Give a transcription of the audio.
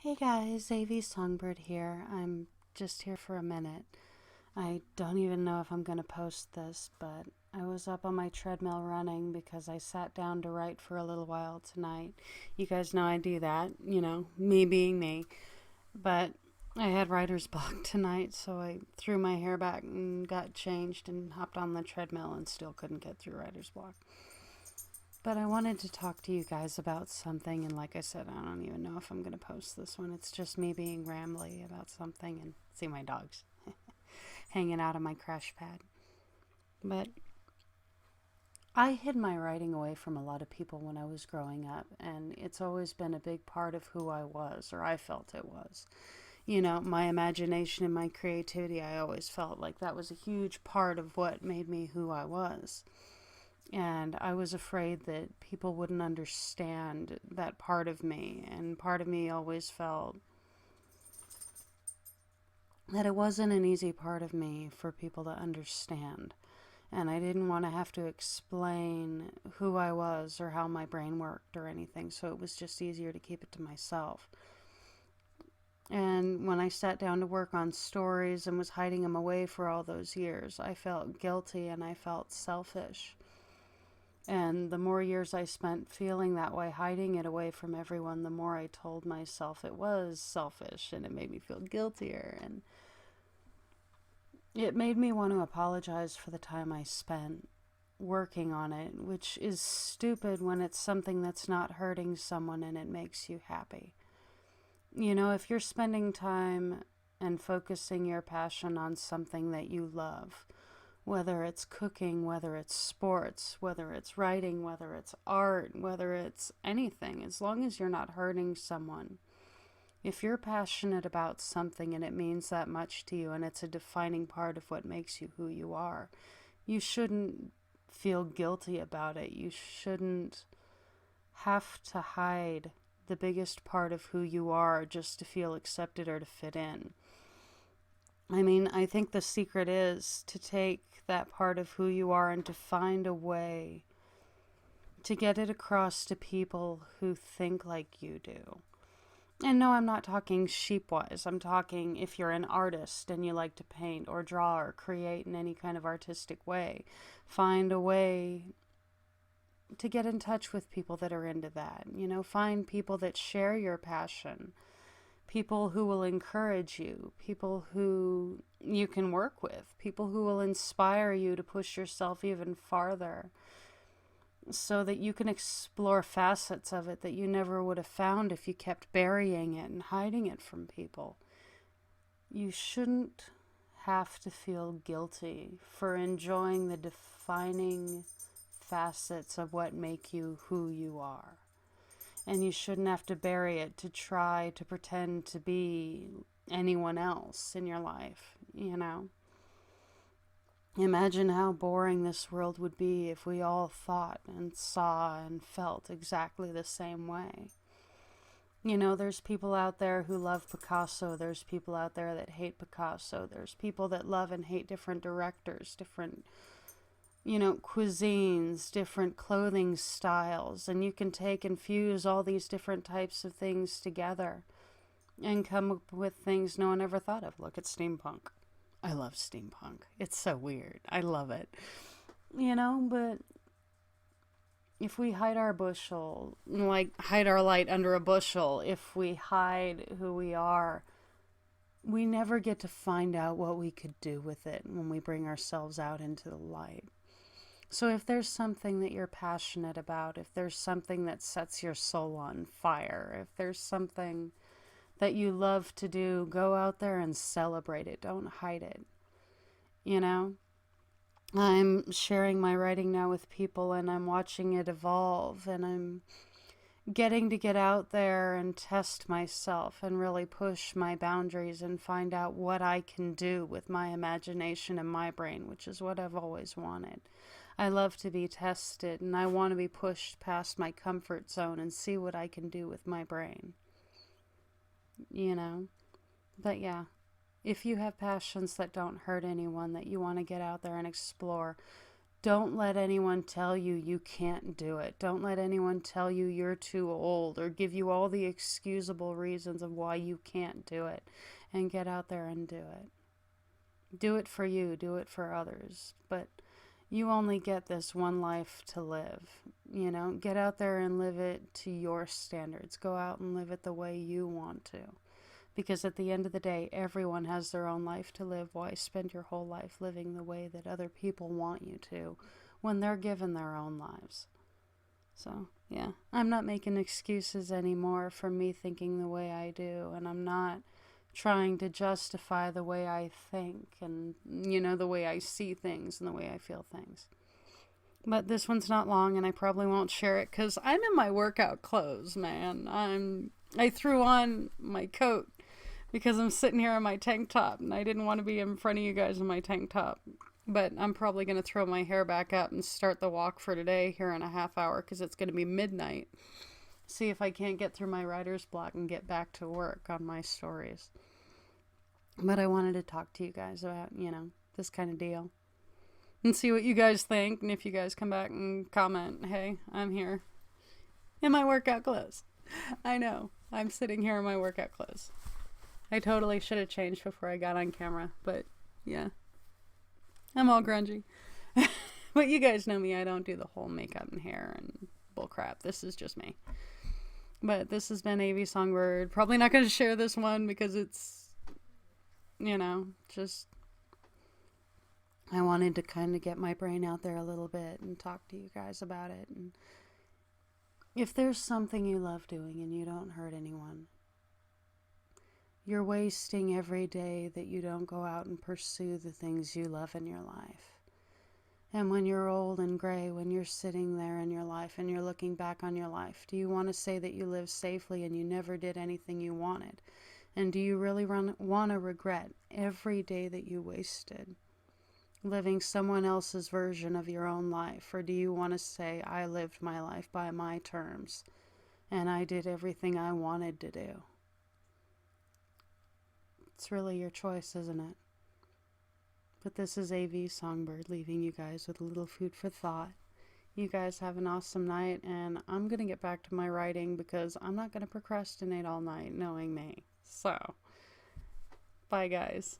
Hey guys, avsongbird here. I'm just here for a minute. I don't even know if I'm going to post this, but I was up on my treadmill running because I sat down to write for a little while tonight. You guys know I do that, me being me. But I had writer's block tonight, so I threw my hair back and got changed and hopped on the treadmill and still couldn't get through writer's block. But I wanted to talk to you guys about something, and like I said, I don't even know if I'm going to post this one. It's just me being rambly about something and see my dogs hanging out on my crash pad. But I hid my writing away from a lot of people when I was growing up, and it's always been a big part of who I was, or I felt it was. My imagination and my creativity, I always felt like that was a huge part of what made me who I was. And I was afraid that people wouldn't understand that part of me. And part of me always felt that it wasn't an easy part of me for people to understand. And I didn't want to have to explain who I was or how my brain worked or anything. So it was just easier to keep it to myself. And when I sat down to work on stories and was hiding them away for all those years, I felt guilty and I felt selfish. And the more years I spent feeling that way, hiding it away from everyone, the more I told myself it was selfish, and it made me feel guiltier. And it made me want to apologize for the time I spent working on it, which is stupid when it's something that's not hurting someone and it makes you happy. If you're spending time and focusing your passion on something that you love, whether it's cooking, whether it's sports, whether it's writing, whether it's art, whether it's anything, as long as you're not hurting someone. If you're passionate about something and it means that much to you and it's a defining part of what makes you who you are, you shouldn't feel guilty about it. You shouldn't have to hide the biggest part of who you are just to feel accepted or to fit in. I think the secret is to take that part of who you are and to find a way to get it across to people who think like you do. And no, I'm not talking sheep-wise. I'm talking if you're an artist and you like to paint or draw or create in any kind of artistic way. Find a way to get in touch with people that are into that. Find people that share your passion. People who will encourage you, people who you can work with, people who will inspire you to push yourself even farther so that you can explore facets of it that you never would have found if you kept burying it and hiding it from people. You shouldn't have to feel guilty for enjoying the defining facets of what make you who you are. And you shouldn't have to bury it to try to pretend to be anyone else in your life, Imagine how boring this world would be if we all thought and saw and felt exactly the same way. There's people out there who love Picasso. There's people out there that hate Picasso. There's people that love and hate different directors, different cuisines, different clothing styles, and you can take and fuse all these different types of things together and come up with things no one ever thought of. Look at steampunk. I love steampunk. It's so weird. I love it. But if we hide our bushel, like hide our light under a bushel, if we hide who we are, we never get to find out what we could do with it when we bring ourselves out into the light. So if there's something that you're passionate about, if there's something that sets your soul on fire, if there's something that you love to do, go out there and celebrate it. Don't hide it. I'm sharing my writing now with people and I'm watching it evolve and I'm getting to get out there and test myself and really push my boundaries and find out what I can do with my imagination and my brain, which is what I've always wanted. I love to be tested and I want to be pushed past my comfort zone and see what I can do with my brain. But yeah, if you have passions that don't hurt anyone, that you want to get out there and explore, Don't let anyone tell you you can't do it. Don't let anyone tell you you're too old or give you all the excusable reasons of why you can't do it. And get out there and do it. Do it for you, do it for others. But you only get this one life to live. You know, get out there and live it to your standards. Go out and live it the way you want to. Because at the end of the day, everyone has their own life to live. Why spend your whole life living the way that other people want you to when they're given their own lives? So, yeah, I'm not making excuses anymore for me thinking the way I do, and I'm not trying to justify the way I think and, you know, the way I see things and the way I feel things. But this one's not long, and I probably won't share it because I'm in my workout clothes, man. I threw on my coat because I'm sitting here in my tank top, and I didn't want to be in front of you guys in my tank top. But I'm probably going to throw my hair back up and start the walk for today here in a half hour because it's going to be midnight. See if I can't get through my writer's block and get back to work on my stories. But I wanted to talk to you guys about, you know, this kind of deal. And see what you guys think. And if you guys come back and comment, hey, I'm here in my workout clothes. I know. I'm sitting here in my workout clothes. I totally should have changed before I got on camera. But, yeah. I'm all grungy. But you guys know me. I don't do the whole makeup and hair and bullcrap. This is just me. But this has been AV Songbird. Probably not going to share this one because it's, you know, just... I wanted to kind of get my brain out there a little bit and talk to you guys about it. And if there's something you love doing and you don't hurt anyone, you're wasting every day that you don't go out and pursue the things you love in your life. And when you're old and gray, when you're sitting there in your life and you're looking back on your life, do you want to say that you lived safely and you never did anything you wanted? And do you really want to regret every day that you wasted living someone else's version of your own life? Or do you want to say, I lived my life by my terms and I did everything I wanted to do? It's really your choice, isn't it? But this is AV Songbird leaving you guys with a little food for thought. You guys have an awesome night, and I'm going to get back to my writing because I'm not going to procrastinate all night, knowing me. So, bye guys.